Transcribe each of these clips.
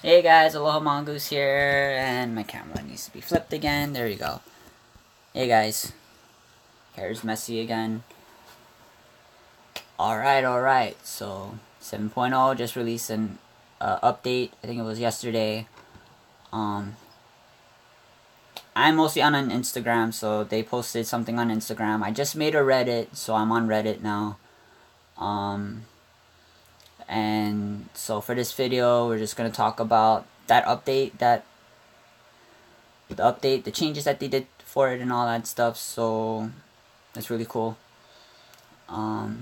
Hey guys, AlohaMongoose here, and my camera needs to be flipped again. There you go. Hey guys, hair's messy again. Alright. So 7.0 just released an update. I think it was yesterday. I'm mostly on an Instagram, so they posted something on Instagram. I just made a Reddit, so I'm on Reddit now. And so for this video, we're just gonna talk about that update, the changes that they did for it and all that stuff. So that's really cool. So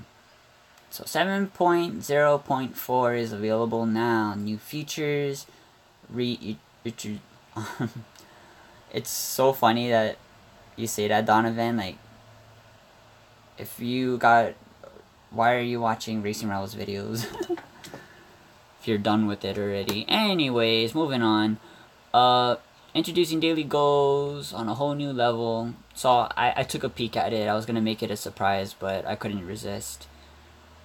7.0.4 is available now. New features. It's so funny that you say that, Donovan. Like, if you got, why are you watching Racing Rebels videos? If you're done with it already. Anyways, moving on. Introducing daily goals on a whole new level. So I took a peek at it. I was gonna make it a surprise, but I couldn't resist.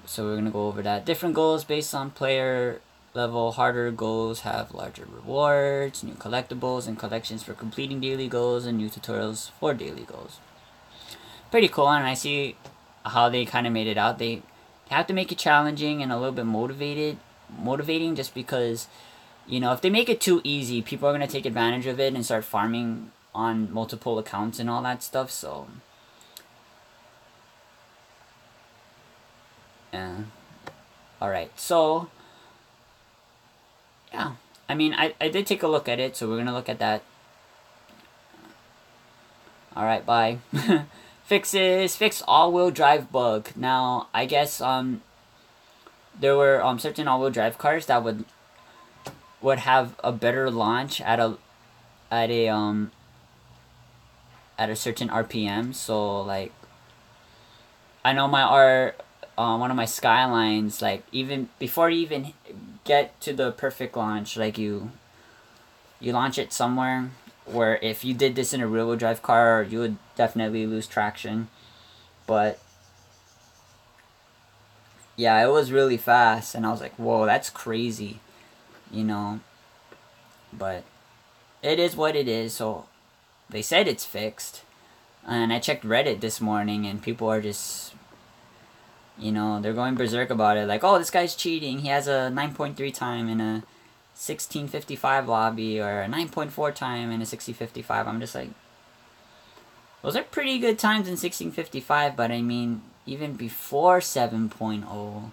So we're gonna go over that. Different goals based on player level. Harder goals have larger rewards, new collectibles and collections for completing daily goals, and new tutorials for daily goals. Pretty cool, and I see how they kind of made it out. They have to make it challenging and a little bit motivating, just because, you know, if they make it too easy, people are going to take advantage of it and start farming on multiple accounts and all that stuff. So yeah. Alright, so yeah, I mean, I did take a look at it, so we're going to look at that. Alright, bye. Fixes. Fix all-wheel drive bug. Now, I guess there were certain all-wheel drive cars that would have a better launch at a certain RPM. So like, I know one of my Skylines, like, even before you even get to the perfect launch, like you launch it somewhere where if you did this in a rear-wheel drive car, you would definitely lose traction. But yeah, it was really fast, and I was like, whoa, that's crazy, you know. But it is what it is. So they said it's fixed, and I checked Reddit this morning, and people are just, you know, they're going berserk about it. Like, oh, this guy's cheating. He has a 9.3 time in a 1655 lobby, or a 9.4 time in a 6055. I'm just like, those are pretty good times in 1655, but I mean, even before 7.0,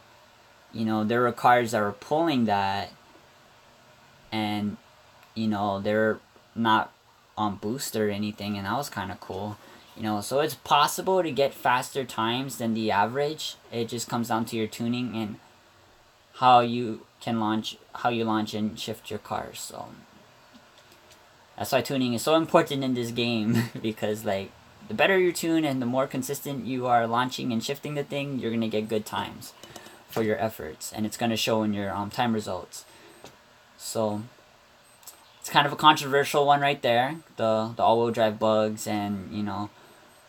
you know, there were cars that were pulling that, and, you know, they're not on boost or anything, and that was kind of cool. You know, so it's possible to get faster times than the average. It just comes down to your tuning and how you launch and shift your cars. So that's why tuning is so important in this game, because, like, the better you tune and the more consistent you are launching and shifting the thing, you're gonna get good times for your efforts, and it's gonna show in your time results. So it's kind of a controversial one right there, the all-wheel drive bugs, and, you know,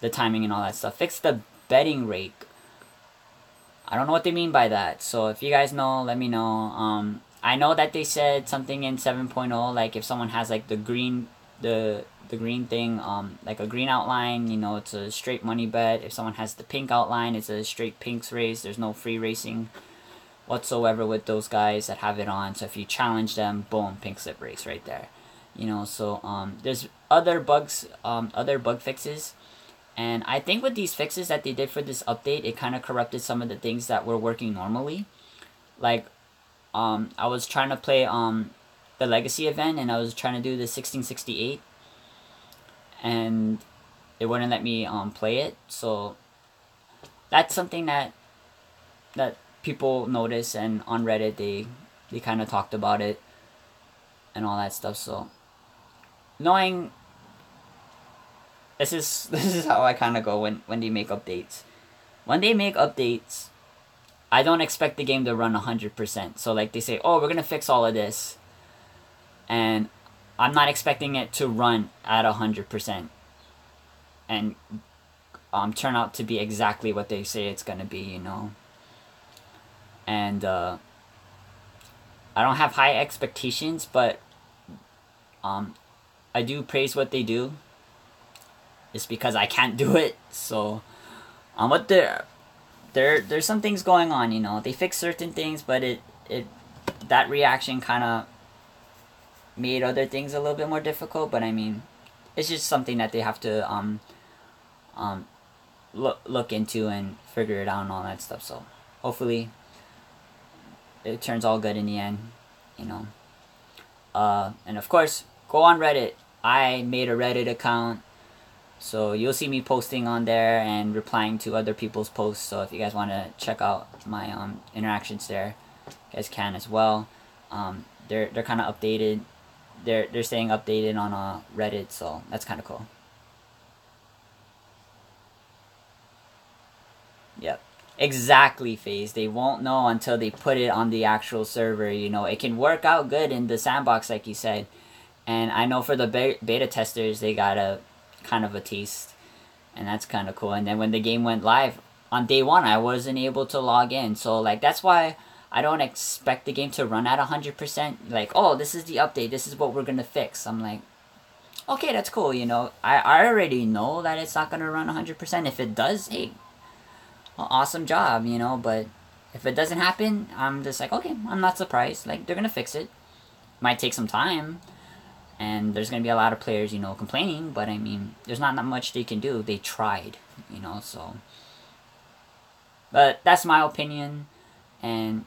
the timing and all that stuff. Fix the betting rate. I don't know what they mean by that, so if you guys know, let me know. I know that they said something in 7.0, like if someone has like the green thing, like a green outline, you know, it's a straight money bet. If someone has the pink outline, it's a straight pinks race. There's no free racing whatsoever with those guys that have it on. So if you challenge them, boom, pink slip race right there. You know, so there's other bugs, other bug fixes. And I think with these fixes that they did for this update, it kind of corrupted some of the things that were working normally. Like, I was trying to play the Legacy event, and I was trying to do the 1668, and it wouldn't let me play it. So that's something that people notice, and on Reddit they kind of talked about it and all that stuff. So knowing this is how I kind of go when they make updates. When they make updates, I don't expect the game to run 100%. So like, they say, oh, we're gonna fix all of this, and I'm not expecting it to run at 100% and turn out to be exactly what they say it's gonna be, you know. And I don't have high expectations, but I do praise what they do. It's because I can't do it. So what there's some things going on. They fix certain things, but it that reaction kind of made other things a little bit more difficult. But I mean, it's just something that they have to look into and figure it out and all that stuff. So hopefully it turns all good in the end. And of course, go on Reddit. I made a Reddit account, so you'll see me posting on there and replying to other people's posts. So if you guys want to check out my interactions there, you guys can as well. They're kind of updated. They're staying updated on Reddit, so that's kind of cool. Yep. Exactly, FaZe. They won't know until they put it on the actual server. It can work out good in the sandbox, like you said. And I know for the beta testers, they got a kind of a taste. And that's kind of cool. And then when the game went live, on day one, I wasn't able to log in. So, like, that's why I don't expect the game to run at 100%. Like, oh, this is the update. This is what we're going to fix. I'm like, okay, that's cool, I already know that it's not going to run 100%. If it does, hey, awesome job, but if it doesn't happen, I'm just like, okay, I'm not surprised. Like, they're gonna fix it. Might take some time, and there's gonna be a lot of players, complaining, but I mean, there's not that much they can do. They tried, so. But that's my opinion, and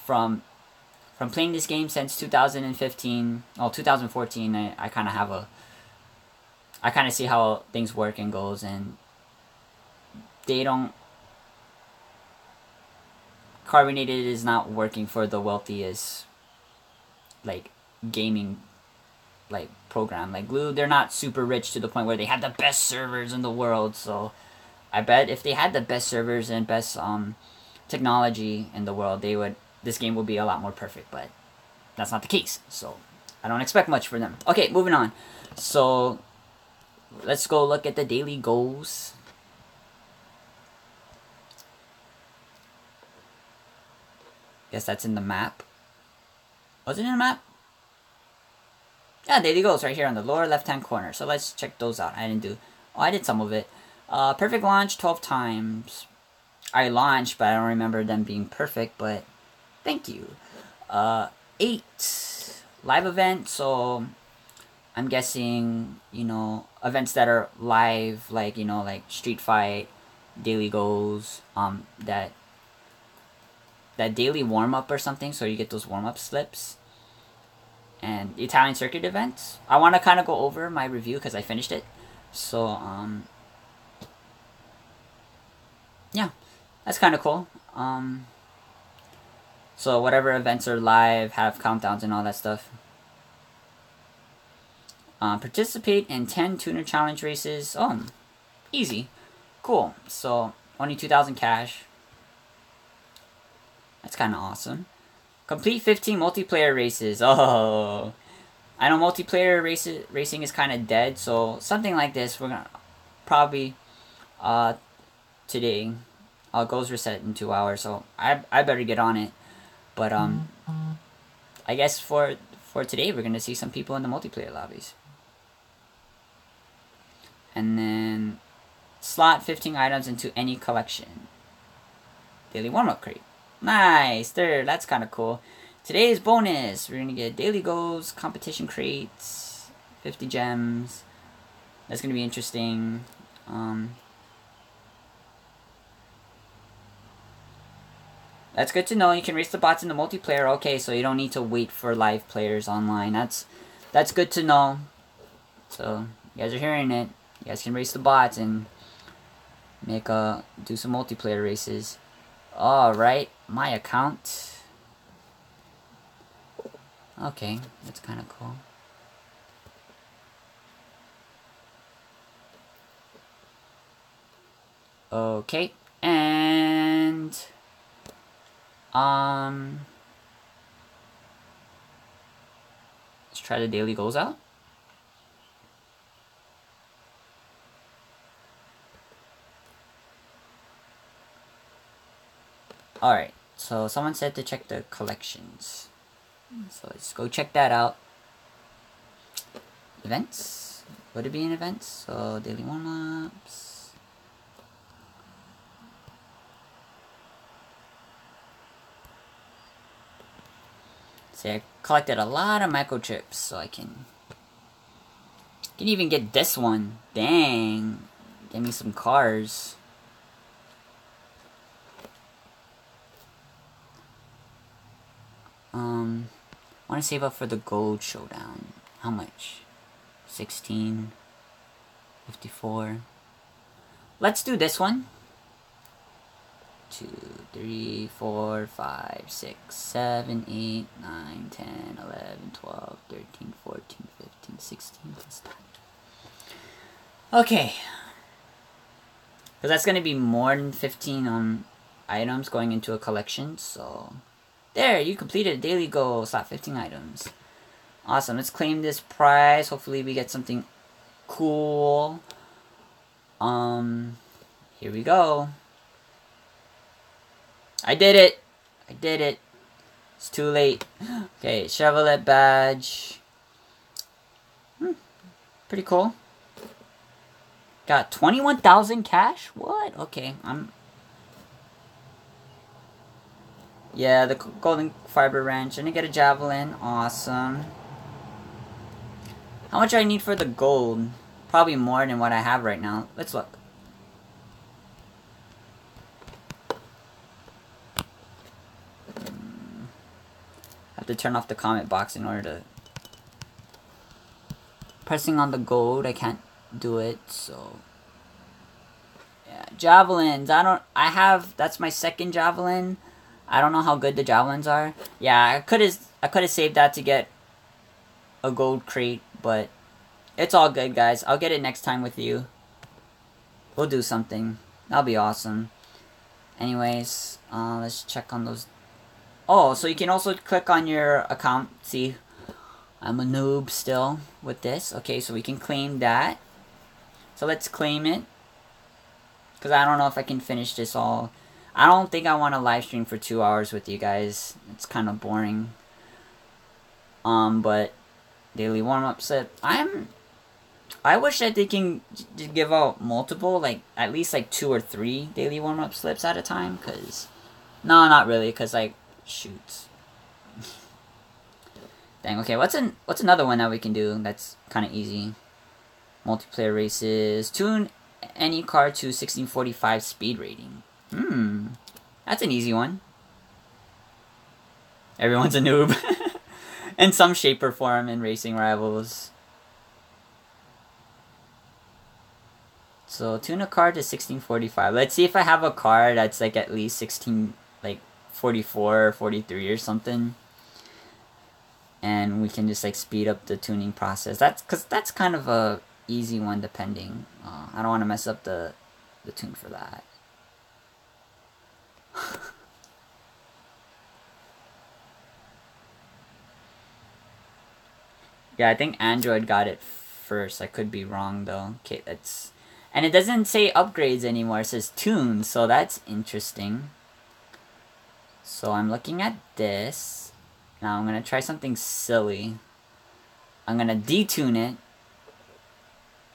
from playing this game since 2015, 2014, I kind of have I kind of see how things work and goes, and they don't. Carbonated is not working for the wealthiest, like, gaming, like, program. Like, Glue, they're not super rich to the point where they have the best servers in the world. So I bet if they had the best servers and best technology in the world, this game would be a lot more perfect. But that's not the case. So I don't expect much for them. Okay, moving on. So let's go look at the daily goals. Guess that's in the map. Was it in the map? Yeah, daily goals right here on the lower left-hand corner. So let's check those out. I did some of it. Perfect launch 12 times. I launched, but I don't remember them being perfect, but thank you. 8 live events, so I'm guessing, events that are live, like, like Street Fight, daily goals, that daily warm-up or something, so you get those warm-up slips. And the Italian Circuit events. I want to kind of go over my review because I finished it. So, yeah, that's kind of cool. So whatever events are live, have countdowns and all that stuff. Participate in 10 tuner challenge races. Oh, easy. Cool. So, only 2,000 cash. That's kind of awesome. Complete 15 multiplayer races. Oh, I know multiplayer racing is kind of dead, so something like this we're gonna probably today. Goals reset in 2 hours, so I better get on it. But I guess for today we're gonna see some people in the multiplayer lobbies, and then slot 15 items into any collection. Daily warm-up crate. Nice, there, that's kind of cool. Today's bonus, we're gonna get daily goals, competition crates, 50 gems. That's gonna be interesting. That's good to know. You can race the bots in the multiplayer. Okay, so you don't need to wait for live players online. That's good to know. So you guys are hearing it. You guys can race the bots and do some multiplayer races. Alright, my account. Okay, that's kind of cool. Okay, and let's try the daily goals out. Alright, so someone said to check the collections. So let's go check that out. Events. Would it be in events? So daily warm-ups. See, I collected a lot of microchips, so I can even get this one. Dang. Give me some cars. I want to save up for the gold showdown. How much? 16. 54. Let's do this one. 2, 3, 4, 5, 6, 7, 8, 9, 10, 11, 12, 13, 14, 15, 16. Plus 9. Okay. Because that's going to be more than 15 items going into a collection. So, there, you completed a daily goal. Slot 15 items. Awesome. Let's claim this prize. Hopefully we get something cool. Here we go. I did it. I did it. It's too late. Okay, Chevrolet badge. Pretty cool. Got 21,000 cash? What? Okay, yeah, the golden fiber wrench. And I get a javelin. Awesome. How much do I need for the gold? Probably more than what I have right now. Let's look. Have to turn off the comment box in order to... Pressing on the gold, I can't do it, so... Yeah, javelins. That's my second javelin. I don't know how good the javelins are. Yeah, I could have saved that to get a gold crate, but it's all good, guys. I'll get it next time with you. We'll do something. That'll be awesome. Anyways, let's check on those. Oh, so you can also click on your account. See, I'm a noob still with this. Okay, so we can claim that. So let's claim it. Because I don't know if I can finish this all. I don't think I want to live stream for 2 hours with you guys. It's kind of boring. But daily warm-up set. I wish that they can give out multiple, like, at least, like, 2 or 3 daily warm-up slips at a time, because... No, not really, because, like, shoot. Dang, okay, what's another one that we can do that's kind of easy? Multiplayer races. Tune any car to 1645 speed rating. That's an easy one. Everyone's a noob. In some shape or form in Racing Rivals. So, tune a car to 1645. Let's see if I have a car that's like at least 16, like 44 or 43 or something. And we can just like speed up the tuning process. Because that's kind of a easy one depending. I don't want to mess up the tune for that. Yeah, I think Android got it first. I could be wrong though. Okay, that's... And it doesn't say upgrades anymore. It says tunes, so that's interesting. So I'm looking at this. Now I'm going to try something silly. I'm going to detune it.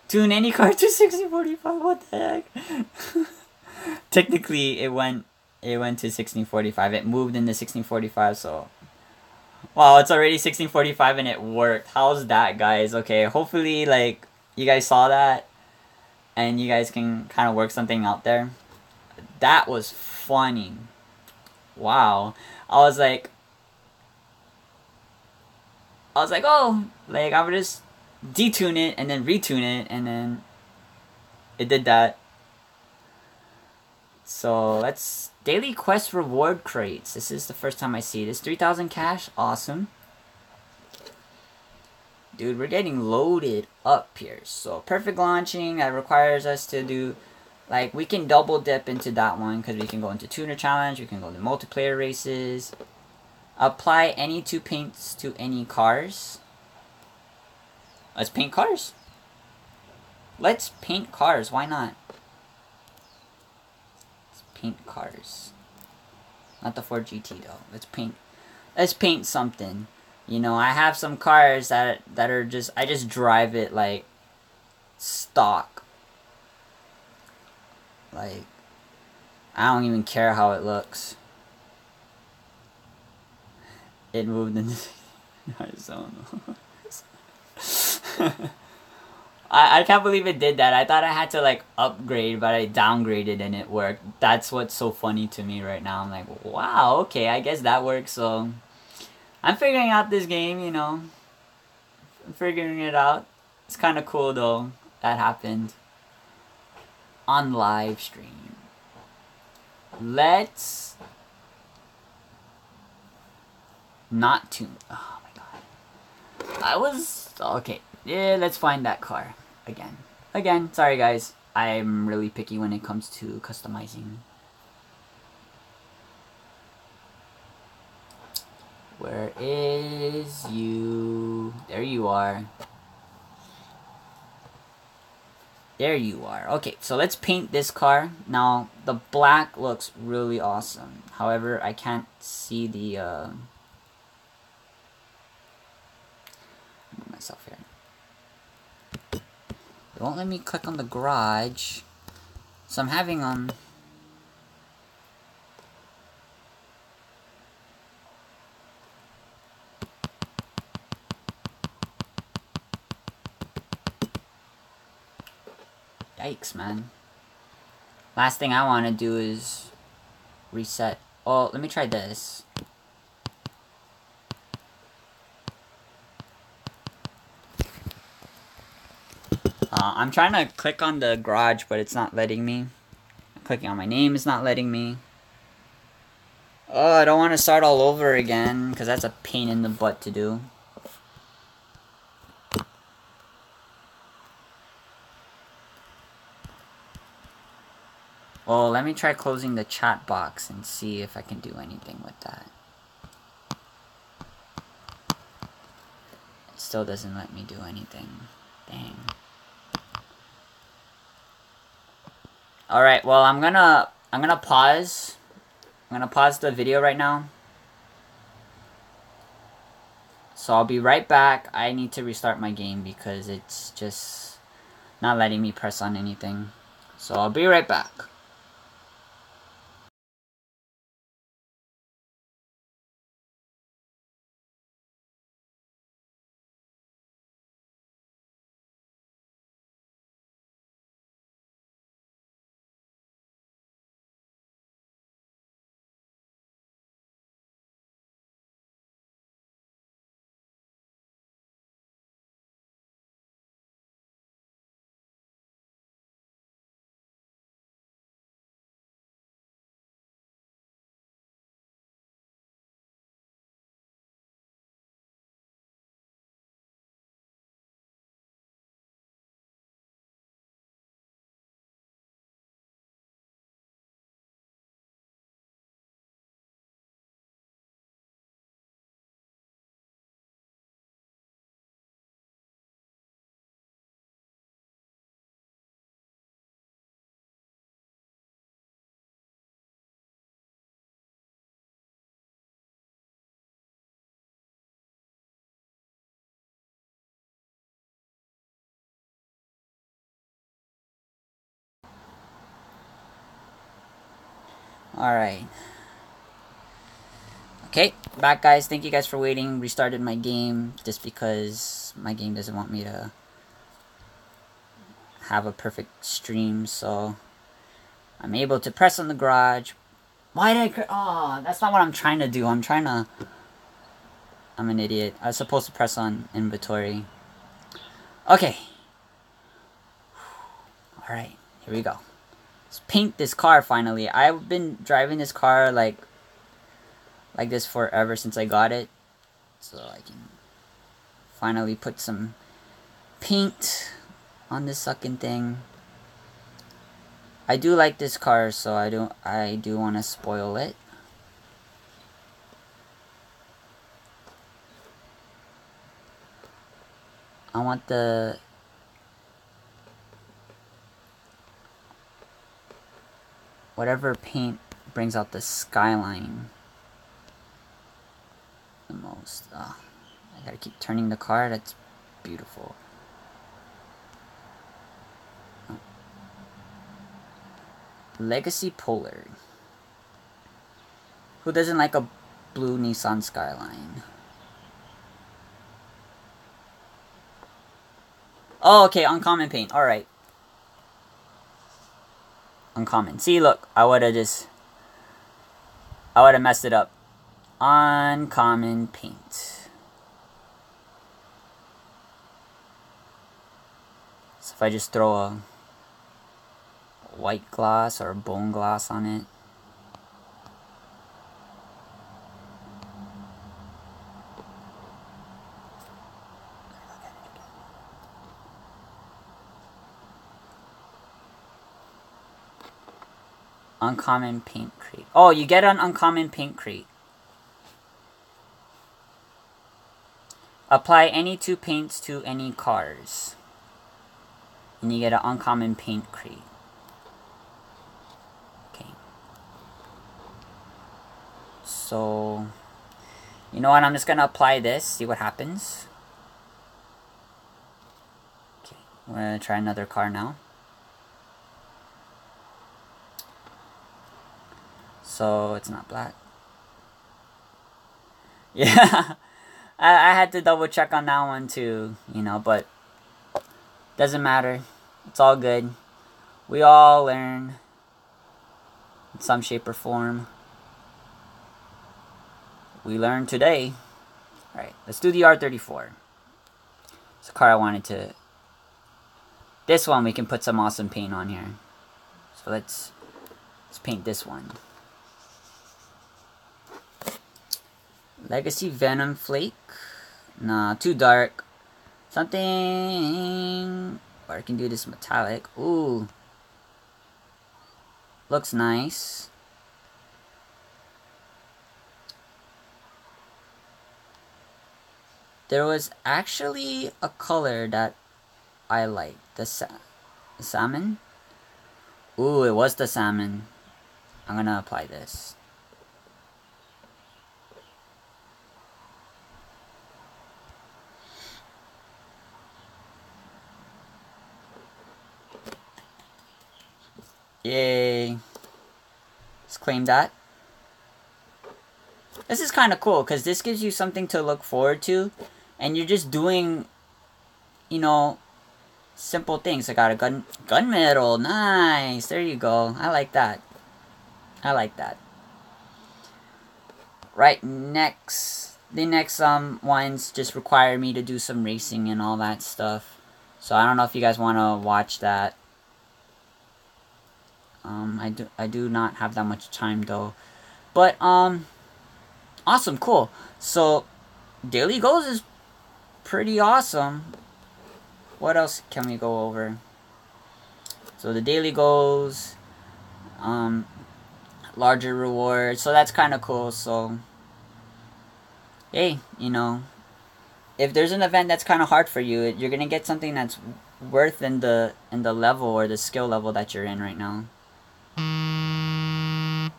Tune any car to 1645. What the heck? Technically, it went to 1645. It moved into 1645, so... Wow, it's already 1645 and it worked. How's that, guys? Okay, hopefully, like, you guys saw that. And you guys can kind of work something out there. That was funny. Wow. I was like, oh, like, I would just detune it and then retune it, and then it did that. So, let's... Daily quest reward crates. This is the first time I see this. 3,000 cash. Awesome. Dude, we're getting loaded up here. So, perfect launching. That requires us to do... Like, we can double dip into that one. Because we can go into tuner challenge. We can go into multiplayer races. Apply any 2 paints to any cars. Let's paint cars. Let's paint cars. Why not? Paint cars. Not the Ford GT though. Let's paint something. You know, I have some cars that are just, I just drive it like stock. Like, I don't even care how it looks. It moved in the zone. I can't believe it did that. I thought I had to like upgrade, but I downgraded and it worked. That's what's so funny to me right now. I'm like, wow, okay, I guess that works. So I'm figuring out this game, you know. I'm figuring it out. It's kind of cool though. That happened on live stream. Let's not tune. Oh my god. I was okay. Yeah, let's find that car again. Again, sorry guys. I'm really picky when it comes to customizing. Where is you? There you are. There you are. Okay, so let's paint this car. Now, the black looks really awesome. However, I can't see the, move myself here. It won't let me click on the garage. So I'm having, yikes, man. Last thing I want to do is reset. Oh, let me try this. I'm trying to click on the garage, but it's not letting me. Clicking on my name is not letting me. Oh, I don't want to start all over again, because that's a pain in the butt to do. Well, let me try closing the chat box and see if I can do anything with that. It still doesn't let me do anything. Dang. Alright, well, I'm gonna pause. I'm gonna pause the video right now. So I'll be right back. I need to restart my game because it's just not letting me press on anything. So I'll be right back. Alright. Okay, back guys. Thank you guys for waiting. Restarted my game just because my game doesn't want me to have a perfect stream, so I'm able to press on the garage. Why did I... Oh, that's not what I'm trying to do. I'm an idiot. I was supposed to press on inventory. Okay. Alright, here we go. Let's paint this car finally. I've been driving this car like this forever since I got it. So I can finally put some paint on this sucking thing. I do like this car, so I do want to spoil it. I want the whatever paint brings out the skyline the most. I gotta keep turning the car. That's beautiful. Legacy Polar. Who doesn't like a blue Nissan Skyline? Oh, okay, uncommon paint. Alright. Uncommon. See, look, I would have messed it up. Uncommon paint. So if I just throw a white gloss or a bone gloss on it. Uncommon paint crate. Oh, you get an uncommon paint crate. Apply any 2 paints to any cars. And you get an uncommon paint crate. Okay. So, you know what? I'm just going to apply this. See what happens. Okay. We're going to try another car now. So, it's not black. Yeah. I had to double check on that one too, you know, but doesn't matter. It's all good. We all learn in some shape or form. We learned today. Alright, let's do the R34. It's a car I wanted to... This one we can put some awesome paint on here. So let's paint this one. Legacy Venom Flake. Nah, too dark. Something... Or I can do this metallic. Ooh. Looks nice. There was actually a color that I liked. The salmon? Ooh, it was the salmon. I'm gonna apply this. Yay. Let's claim that. This is kind of cool because this gives you something to look forward to. And you're just doing, you know, simple things. I got a gunmetal. Nice. There you go. I like that. I like that. Right, next. The next ones just require me to do some racing and all that stuff. So I don't know if you guys want to watch that. I do not have that much time though. But awesome, cool. So daily goals is pretty awesome. What else can we go over? So the daily goals, larger rewards. So that's kind of cool. So hey, you know, if there's an event that's kind of hard for you, you're gonna get something that's worth in the level or the skill level that you're in right now.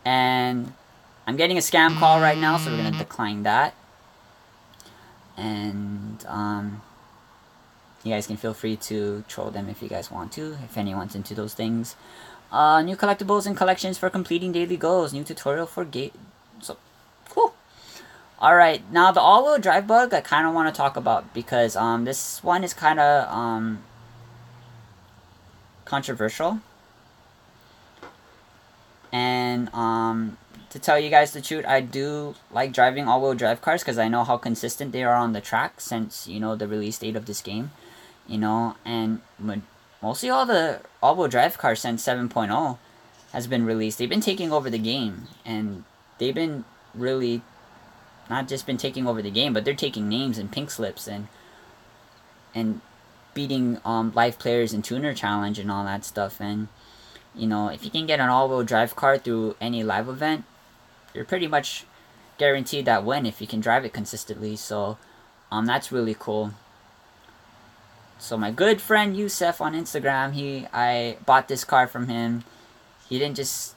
And I'm getting a scam call right now, so we're gonna decline that. And you guys can feel free to troll them if you guys want to, if anyone's into those things. New collectibles and collections for completing daily goals. New tutorial for gate. So cool. Alright, now the all-wheel drive bug I kind of want to talk about because this one is kind of controversial. And to tell you guys the truth, I do like driving all-wheel drive cars because I know how consistent they are on the track since, you know, the release date of this game. You know, and mostly all the all-wheel drive cars since 7.0 has been released. They've been taking over the game, and they've been really not just been taking over the game, but they're taking names and pink slips and beating live players in tuner challenge and all that stuff. And you know, if you can get an all-wheel drive car through any live event, you're pretty much guaranteed that win if you can drive it consistently. So that's really cool. So my good friend Yusef on Instagram, I bought this car from him. He didn't just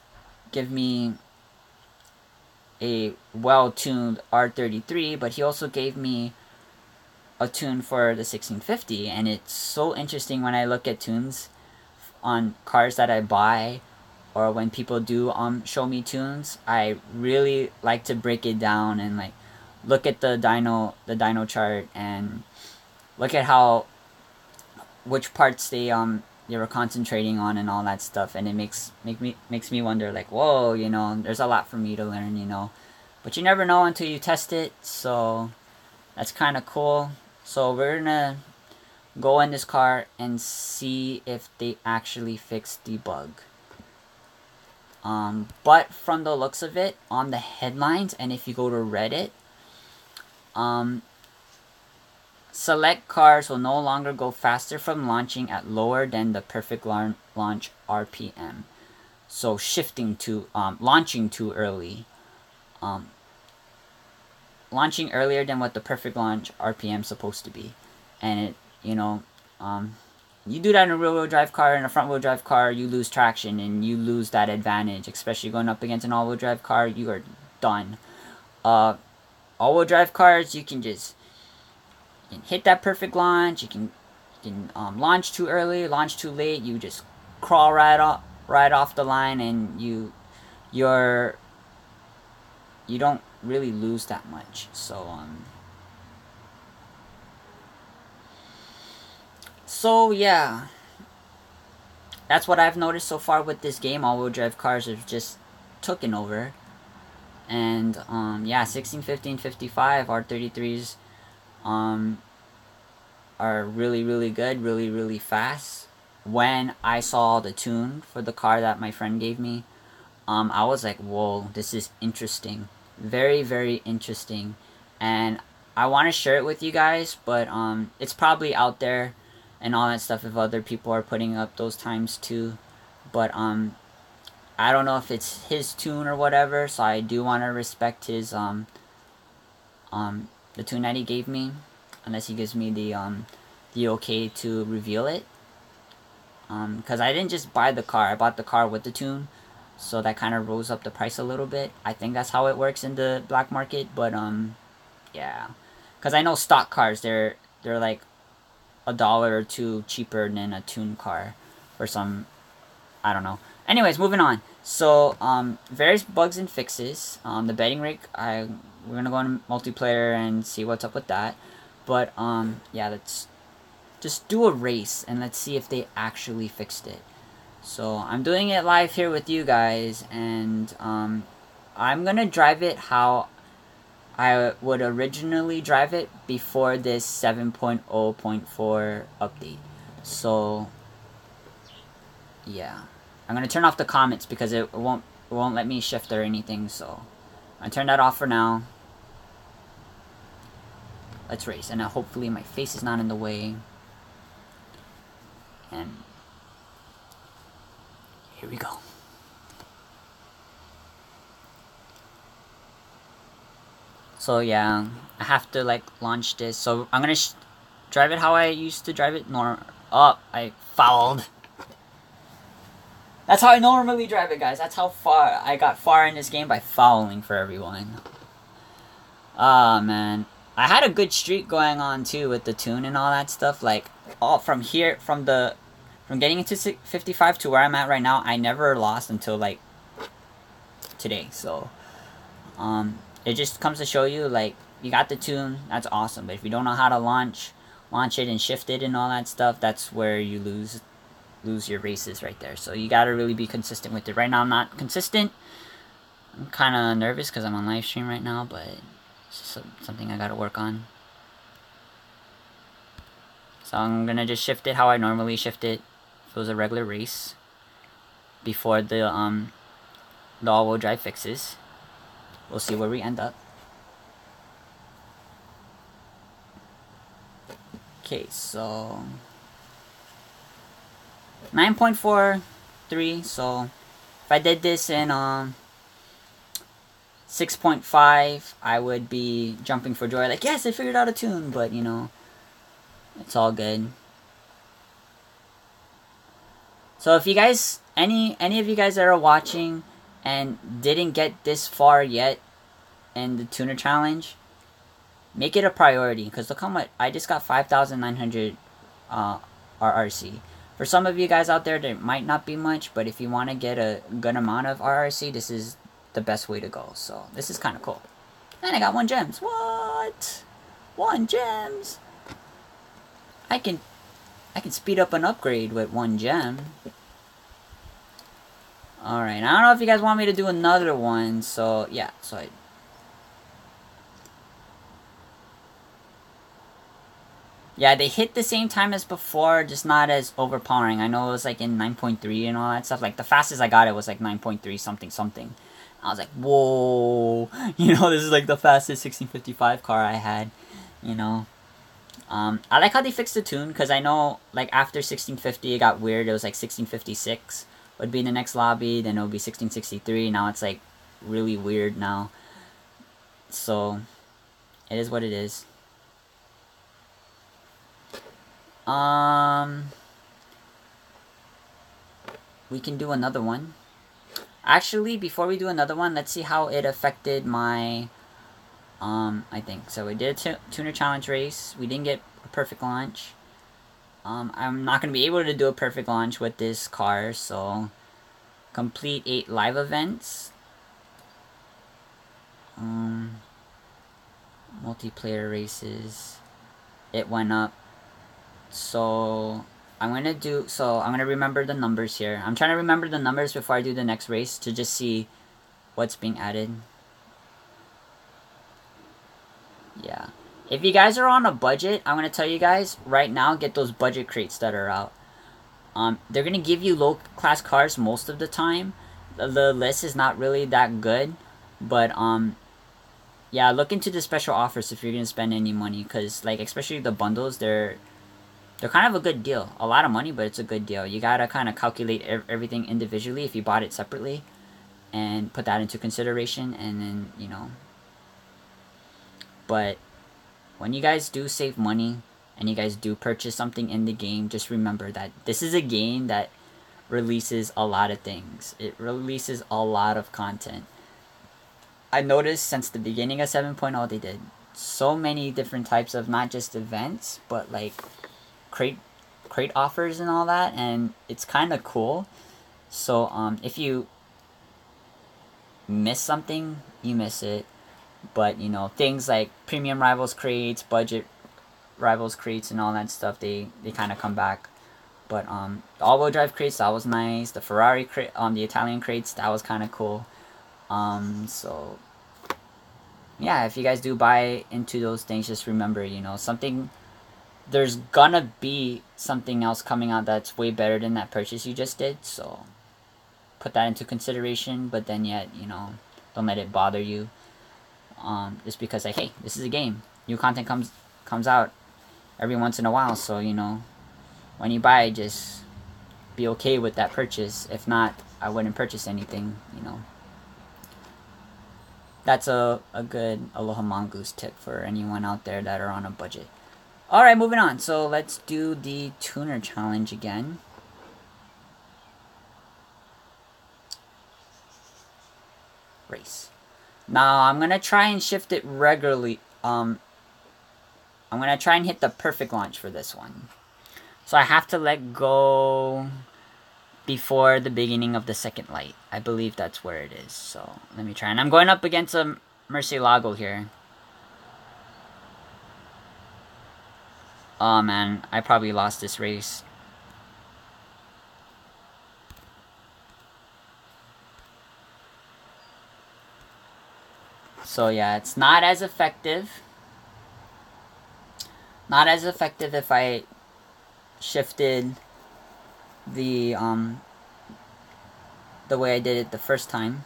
give me a well-tuned R33, but he also gave me a tune for the 1650, and it's so interesting when I look at tunes on cars that I buy, or when people do show me tunes. I really like to break it down and like look at the dyno chart and look at how which parts they were concentrating on and all that stuff, and it makes me wonder, like, whoa, you know, there's a lot for me to learn, you know, but you never know until you test it. So that's kind of cool. So we're gonna go in this car and see if they actually fixed the bug. But from the looks of it, on the headlines, and if you go to Reddit, select cars will no longer go faster from launching at lower than the perfect launch RPM. So shifting to launching too early. Launching earlier than what the perfect launch RPM is supposed to be. And it, you know, you do that in a rear-wheel drive car. In a front-wheel drive car, you lose traction and you lose that advantage, especially going up against an all-wheel drive car. You are done. All-wheel drive cars, you can just hit that perfect launch. You can launch too early, launch too late. You just crawl right off the line, and you don't really lose that much. So yeah, that's what I've noticed so far with this game. All-wheel drive cars have just taken over, and yeah, 1650 and 55 R33s are really good, really fast. When I saw the tune for the car that my friend gave me, I was like, whoa, this is interesting. Very interesting. And I want to share it with you guys, but it's probably out there and all that stuff if other people are putting up those times too. But I don't know if it's his tune or whatever, so I do want to respect his the tune that he gave me, unless he gives me the okay to reveal it. Because I didn't just buy the car, I bought the car with the tune, so that kind of rose up the price a little bit. I think that's how it works in the black market, but yeah, because I know stock cars, they're like $1 or $2 cheaper than a tune car for some, I don't know. Anyways, moving on. So various bugs and fixes. The betting rig, we're gonna go on multiplayer and see what's up with that. But yeah, let's just do a race and let's see if they actually fixed it. So I'm doing it live here with you guys, and I'm gonna drive it how I would originally drive it before this 7.0.4 update. So yeah, I'm gonna turn off the comments because it won't let me shift or anything. So I turn that off for now. Let's race, and hopefully my face is not in the way. And here we go. So yeah, I have to like launch this. So I'm gonna drive it how I used to drive it. Oh, I fouled. That's how I normally drive it, guys. That's how far I got far in this game, by fouling for everyone. Ah, man. I had a good streak going on too with the tune and all that stuff. Like, from getting into 55 to where I'm at right now, I never lost until like today. So it just comes to show you, like, you got the tune, that's awesome, but if you don't know how to launch it and shift it and all that stuff, that's where you lose your races right there. So you gotta really be consistent with it. Right now I'm not consistent. I'm kind of nervous because I'm on live stream right now, but it's just something I gotta work on. So I'm gonna just shift it how I normally shift it if it was a regular race before the all-wheel drive fixes. We'll see where we end up. Okay, so 9.43. So if I did this in 6.5, I would be jumping for joy, like, yes, I figured out a tune. But you know, it's all good. So if you guys, any of you guys that are watching and didn't get this far yet in the tuner challenge, make it a priority, because look how much I just got 5,900 RRC. For some of you guys out there, there might not be much, but if you want to get a good amount of RRC, this is the best way to go. So this is kind of cool. And I got 1 gems. What? 1 gems? I can speed up an upgrade with 1 gem. Alright, I don't know if you guys want me to do another one, so yeah, yeah, they hit the same time as before, just not as overpowering. I know it was like in 9.3 and all that stuff. Like the fastest I got it was like 9.3 something something. I was like, whoa, you know, this is like the fastest 1655 car I had, you know. I like how they fixed the tune, because I know like after 1650 it got weird. It was like 1656 would be in the next lobby, then it would be 1663. Now it's like really weird now. So it is what it is. We can do another one. Actually, before we do another one, let's see how it affected my I think so. We did a tuner challenge race. We didn't get a perfect launch. I'm not gonna be able to do a perfect launch with this car, so complete 8 live events. Multiplayer races. It went up. So I'm gonna remember the numbers here. I'm trying to remember the numbers before I do the next race to just see what's being added. Yeah. If you guys are on a budget, I'm gonna tell you guys right now, get those budget crates that are out. They're gonna give you low class cars most of the time. The list is not really that good, but yeah, look into the special offers if you're gonna spend any money, because like especially the bundles, they're kind of a good deal. A lot of money, but it's a good deal. You gotta kind of calculate everything individually if you bought it separately, and put that into consideration, and then, you know. But when you guys do save money and you guys do purchase something in the game, just remember that this is a game that releases a lot of things. It releases a lot of content. I noticed since the beginning of 7.0, they did so many different types of not just events, but like crate offers and all that, and it's kind of cool. So if you miss something, you miss it. But you know, things like premium rivals crates, budget rivals crates, and all that stuff, they kind of come back. But the all-wheel drive crates, that was nice. The Ferrari crate, the Italian crates, that was kind of cool. So yeah, if you guys do buy into those things, just remember, you know, there's gonna be something else coming out that's way better than that purchase you just did. So put that into consideration, but then yet, you know, don't let it bother you. Just because, like, hey, this is a game. New content comes out every once in a while, so, you know, when you buy, just be okay with that purchase. If not, I wouldn't purchase anything, you know. That's a good AlohaMongoose tip for anyone out there that are on a budget. Alright, moving on. So let's do the tuner challenge again. Race. Now, I'm going to try and shift it regularly. I'm going to try and hit the perfect launch for this one. So I have to let go before the beginning of the second light. I believe that's where it is. So let me try. And I'm going up against a Murcielago here. Oh man, I probably lost this race. So yeah, it's not as effective. Not as effective if I shifted the way I did it the first time.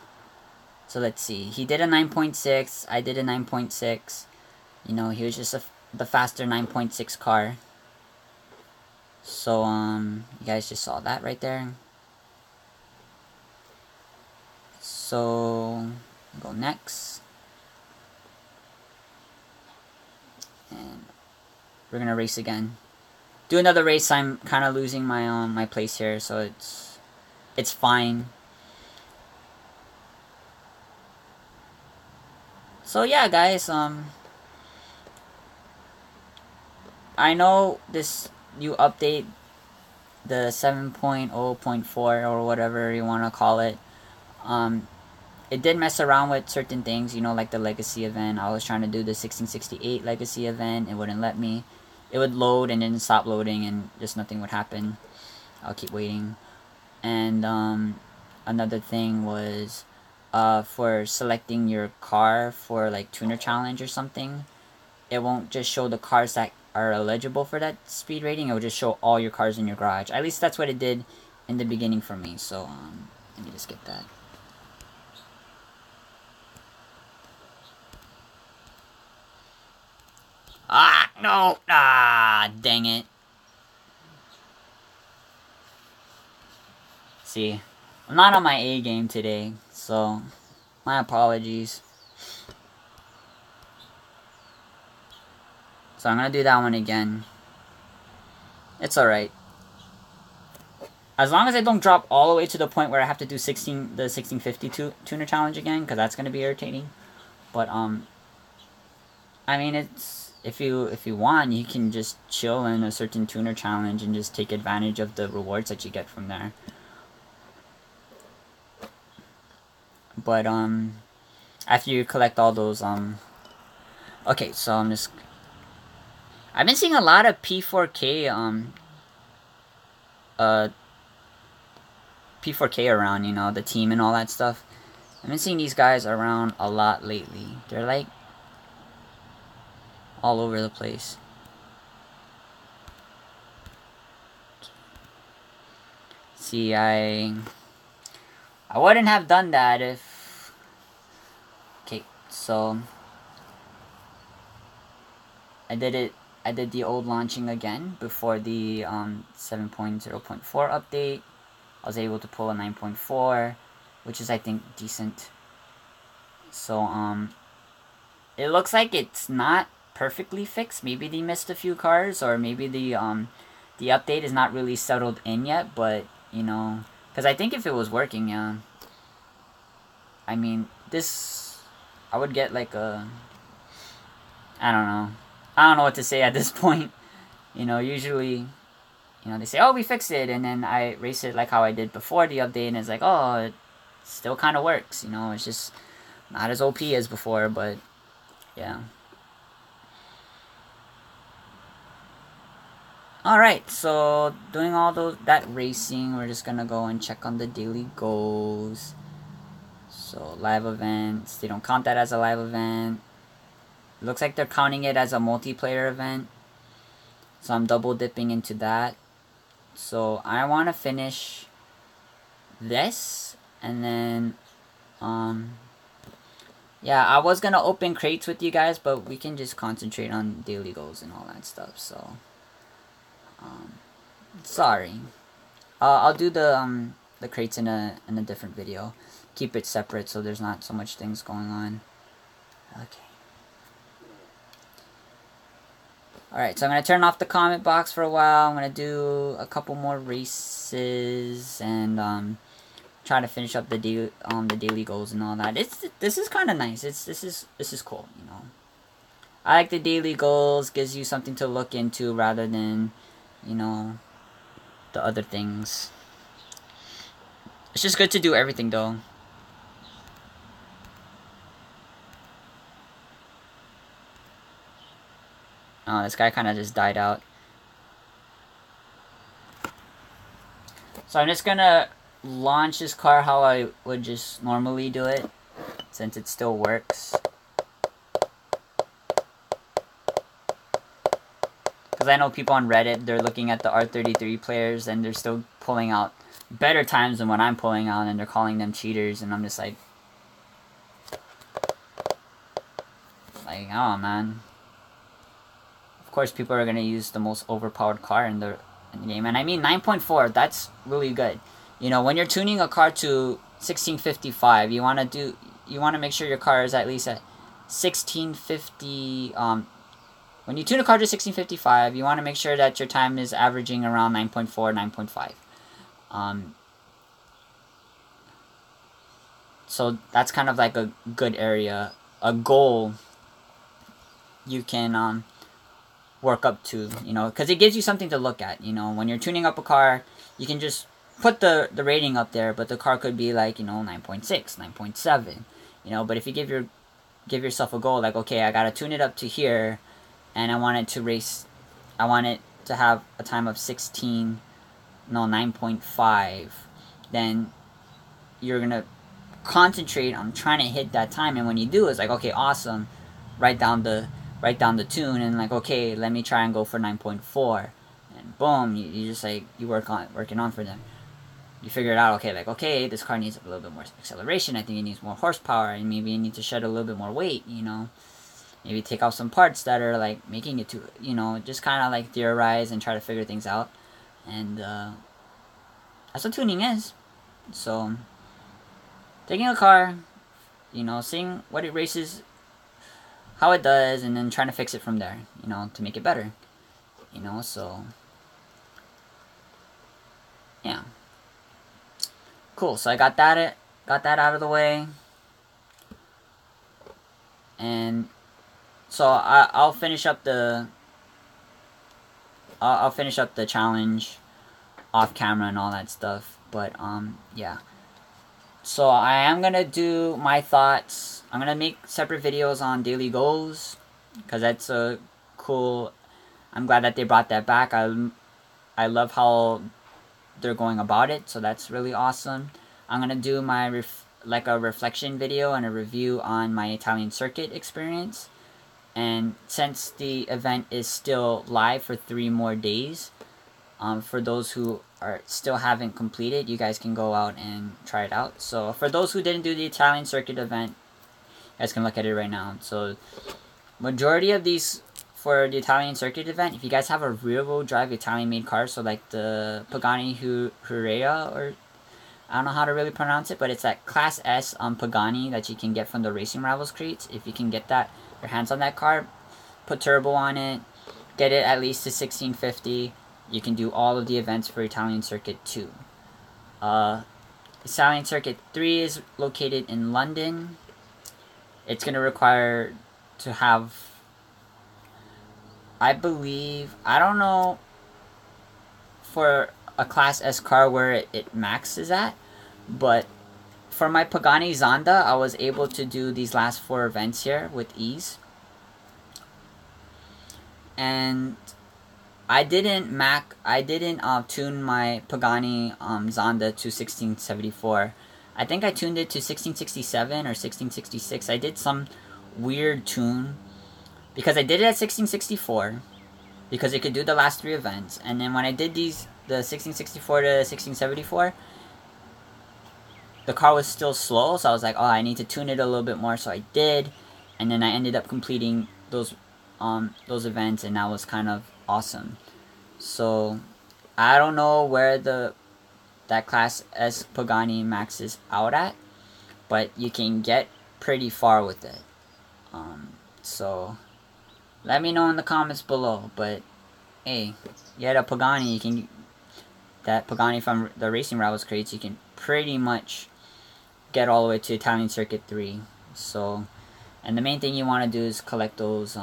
So let's see. He did a 9.6. I did a 9.6. You know, he was just the faster 9.6 car. So you guys just saw that right there. So go next. And we're gonna race again. Do another race. I'm kind of losing my my place here, so it's fine. So yeah, guys. I know this new update, the 7.0.4 or whatever you want to call it, it did mess around with certain things, you know, like the legacy event. I was trying to do the 1668 legacy event. It wouldn't let me. It would load and then stop loading and just nothing would happen. I'll keep waiting. And another thing was for selecting your car for like tuner challenge or something, it won't just show the cars that are eligible for that speed rating. It will just show all your cars in your garage. At least that's what it did in the beginning for me. So let me just get that. Ah, no! Ah, dang it. See, I'm not on my A game today, so my apologies. So I'm gonna do that one again. It's alright. As long as I don't drop all the way to the point where I have to do the 1650 tuner challenge again, because that's gonna be irritating. But I mean, it's if you want, you can just chill in a certain tuner challenge and just take advantage of the rewards that you get from there. But after you collect all those okay, so I've been seeing a lot of P4K P4K around, you know, the team and all that stuff. I've been seeing these guys around a lot lately. They're like all over the place. See, I wouldn't have done that if... Okay, so I did the old launching again before the 7.0.4 update. I was able to pull a 9.4, which is, I think, decent. So it looks like it's not perfectly fixed. Maybe they missed a few cars, or maybe the update is not really settled in yet. But you know, because I think if it was working, yeah. I mean, this I would get like a... I don't know what to say at this point. You know, usually, you know, they say, oh, we fixed it, and then I race it like how I did before the update, and it's like, oh, it still kind of works. You know, it's just not as OP as before, but yeah. Alright, so doing all that racing, we're just gonna go and check on the daily goals. So live events, they don't count that as a live event. Looks like they're counting it as a multiplayer event. So I'm double dipping into that. So I want to finish this, and then yeah, I was gonna open crates with you guys, but we can just concentrate on daily goals and all that stuff. So sorry, I'll do the crates in a different video. Keep it separate so there's not so much things going on. Okay. Alright, so I'm going to turn off the comment box for a while. I'm going to do a couple more races and try to finish up the daily goals and all that. This is kind of nice. This is cool, you know. I like the daily goals. Gives you something to look into rather than, you know, the other things. It's just good to do everything though. Oh, this guy kind of just died out. So I'm just gonna launch this car how I would just normally do it, since it still works. Because I know people on Reddit, they're looking at the R33 players and they're still pulling out better times than what I'm pulling out, and they're calling them cheaters, and I'm just like, oh man. Of course, people are gonna use the most overpowered car in the game, and I mean 9.4. That's really good. You know, when you're tuning a car to 1655, you want to make sure your car is at least at 1650. When you tune a car to 1655, you want to make sure that your time is averaging around 9.4, 9.5. So that's kind of like a good area, a goal you can work up to, you know, because it gives you something to look at. You know, when you're tuning up a car, you can just put the rating up there, but the car could be like, you know, 9.6, 9.7, you know. But if you give yourself a goal, like, okay, I gotta tune it up to here, and I want it to have a time of 9.5, then you're gonna concentrate on trying to hit that time. And when you do, it's like, okay, awesome, write down the tune, and like, okay, let me try and go for 9.4, and boom, you just like, you working on for them. You figure it out, okay, like, okay, this car needs a little bit more acceleration, I think it needs more horsepower, and maybe it needs to shed a little bit more weight, you know. Maybe take out some parts that are like making it too, you know, just kind of like theorize and try to figure things out. And that's what tuning is. So taking a car, you know, seeing what it races, how it does, and then trying to fix it from there, you know, to make it better, you know. So yeah, cool. So I got that out of the way, and so I'll finish up the challenge off camera and all that stuff. But yeah. So I am gonna do my thoughts. I'm gonna make separate videos on daily goals, because that's a cool. I'm glad that they brought that back. I love how they're going about it. So that's really awesome. I'm gonna do my a reflection video and a review on my Italian circuit experience. And since the event is still live for 3 more days, for those who still haven't completed, you guys can go out and try it out. So for those who didn't do the Italian circuit event, you guys can look at it right now. So majority of these for the Italian circuit event, if you guys have a rear-wheel drive Italian made car, so like the Pagani Hurea, or I don't know how to really pronounce it, but it's that Class S Pagani that you can get from the Racing Rivals crates. If you can get your hands on that car, put turbo on it, get it at least to 1650. You can do all of the events for Italian Circuit 2. Italian Circuit 3 is located in London. It's going to require to have, I believe, I don't know for a Class S car where it maxes at, but for my Pagani Zonda, I was able to do these last 4 events here with ease. And I didn't tune my Pagani Zonda to 1674. I think I tuned it to 1667 or 1666. I did some weird tune because I did it at 1664 because it could do the last 3 events. And then when I did the 1664 to 1674, the car was still slow, so I was like, oh, I need to tune it a little bit more, so I did. And then I ended up completing those events, and that was kind of awesome. So I don't know where that Class S Pagani maxes out at, but you can get pretty far with it. So let me know in the comments below. But hey, you had a Pagani, that Pagani from the Racing Rivals crates, you can pretty much get all the way to Italian Circuit 3. So, and the main thing you want to do is collect those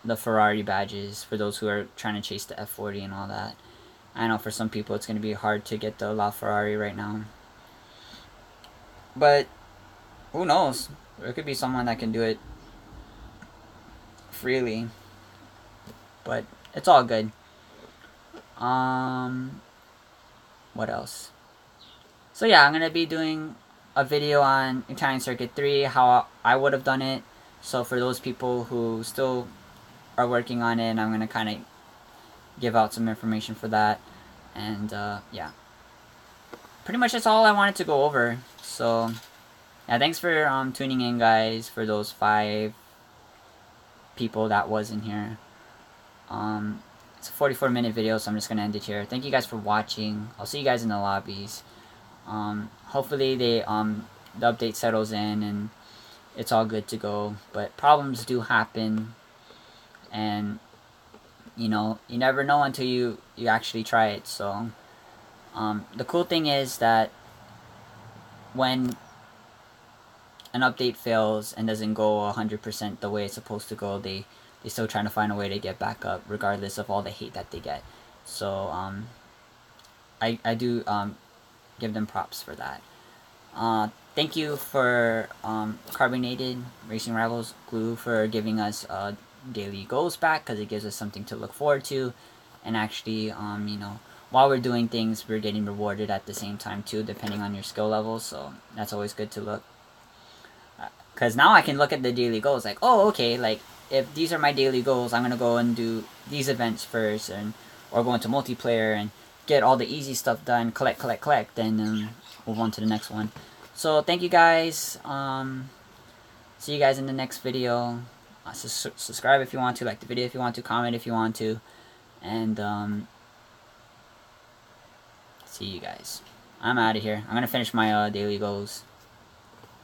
the Ferrari badges for those who are trying to chase the F40 and all that. I know for some people it's going to be hard to get the LaFerrari right now, but who knows, there could be someone that can do it freely, but it's all good. What else? So yeah, I'm going to be doing a video on Italian Circuit 3, how I would have done it. So for those people who still are working on it, I'm going to kind of give out some information for that. And yeah, pretty much that's all I wanted to go over. So yeah, thanks for tuning in, guys, for those 5 people that was in here. It's a 44-minute video, so I'm just going to end it here. Thank you guys for watching. I'll see you guys in the lobbies. Hopefully the update settles in and it's all good to go, but problems do happen, and you know, you never know until you actually try it. So the cool thing is that when an update fails and doesn't go 100% the way it's supposed to go, they They're still trying to find a way to get back up, regardless of all the hate that they get. So I do give them props for that. Thank you for Carbonated Racing Rivals Glue for giving us daily goals back, because it gives us something to look forward to, and actually you know, while we're doing things, we're getting rewarded at the same time too, depending on your skill levels. So that's always good to look, because now I can look at the daily goals like, oh, okay, like if these are my daily goals, I'm gonna go and do these events first, and or go into multiplayer and get all the easy stuff done, collect, then move on to the next one. So thank you guys. See you guys in the next video. Subscribe if you want to, like the video if you want to, comment if you want to, and see you guys. I'm out of here. I'm gonna finish my daily goals.